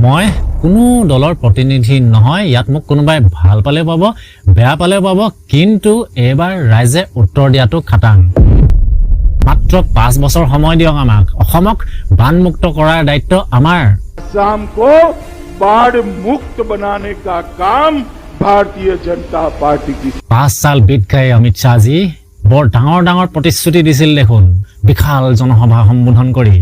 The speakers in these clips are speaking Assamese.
মই কোনো দলৰ প্ৰতিনিধি নহয় ইয়াত মোক কোনোবাই ভাল পালে পাব বেয়া পালে পাব কিন্তু এবাৰ ৰাইজে উত্তৰ দিয়াটো খাটাং মাত্ৰ 5 বছৰ সময় দিয়ক আমাক অসমক বানমুক্ত কৰাৰ দায়িত্ব আমাৰ असम को बाढ़ मुक्त बनाने का काम भारतीय जनता पार्टी की 5 साल बीत गए अमित शाह जी বৰ ডাঙৰ প্ৰতিশ্ৰুতি দিছিল দেখোন বিশাল জনসভা সম্বোধন কৰি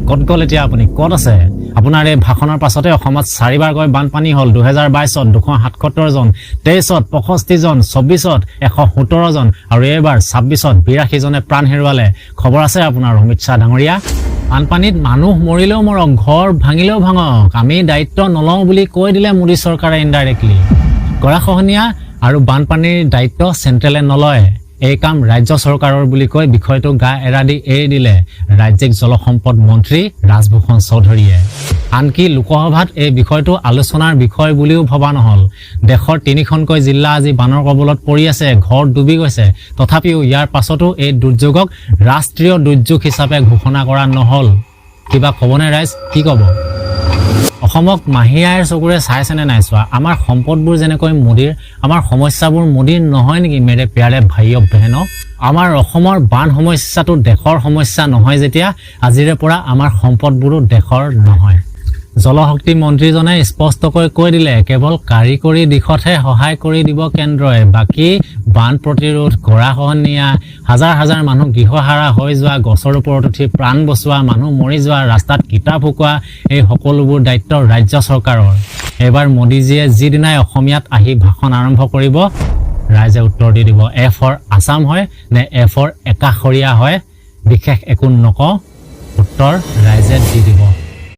কত গল এতিয়া আপুনি কত আছে আপোনাৰ এই ভাষণৰ পাছতে অসমত 4বাৰকৈ বানপানী হল 2022ত 277 জন 23ত 65 জন 24ত 117 জন আৰু এবাৰ 26ত 82 জনে প্ৰাণ হেৰুৱালে খবৰ আছে আপোনাৰ অমিত শাহ ডাঙৰীয়া বানপানীত মানুহ মৰিলেও মৰক ঘৰ ভাঙিলেও ভাঙক আমি দায়িত্ব নলওঁ বুলি কৈ দিলে মোদী চৰকাৰে ইনডাইৰেক্টলি গৰাখহনীয়া আৰু বানপানীৰ দায়িত্ব চেন্ট্ৰেলে নলয় এই কাম ৰাজ্য চৰকাৰৰ বুলি কৈ বিষয়টো গা এৰাদি এৰি দিলে ৰাজ্যিক জলসম্পদ মন্ত্ৰী ৰাজভূষণ চৌধুৰীয়ে আনকি লোকসভাত এই বিষয়টো আলোচনাৰ বিষয় বুলিও ভবা নহল দেশৰ 3খনকৈ জিলা আজি বানৰ কবলত পৰি আছে ঘৰ ডুবি গৈছে তথাপিও ইয়াৰ পাছতো এই দুৰ্যোগক ৰাষ্ট্ৰীয় দুৰ্যোগ হিচাপে ঘোষণা কৰা নহল কিবা কবনে ৰাইজ কি কব অসমক মাহিয়াৰ চকুৰে চাইছেনে নাই চোৱা আমাৰ সম্পদবোৰ যেনেকৈ মোদীৰ আমাৰ সমস্যাবোৰ মোদীৰ নহয় নেকি মেৰে প্যাৰে ভাই ও বহনো আমাৰ অসমৰ বান সমস্যাটো দেশৰ সমস্যা নহয় যেতিয়া আজিৰে পৰা আমাৰ সম্পদবোৰো দেশৰ নহয় জলশক্তি মন্ত্ৰীজনে স্পষ্টকৈ কৈ দিলে কেৱল কাৰিকৰী দিশতহে সহায় কৰি দিব কেন্দ্ৰই বাকি বান প্ৰতিৰোধ গৰাখহনীয়া হাজাৰ মানুহ গৃহহাৰা হৈ যোৱা গছৰ ওপৰত উঠি প্ৰাণ বচোৱা মানুহ মৰি যোৱা ৰাস্তাত কিতাপ ফুকুৱা এই সকলোবোৰ দায়িত্ব ৰাজ্য চৰকাৰৰ এবাৰ মোদীজীয়ে যিদিনাই অসমীয়াত আহি ভাষণ আৰম্ভ কৰিব ৰাইজে উত্তৰ দি দিব এ ফৰ আসাম হয় নে এ ফৰ একাষৰীয়া হয় বিশেষ একো নকওঁ উত্তৰ ৰাইজে দি দিব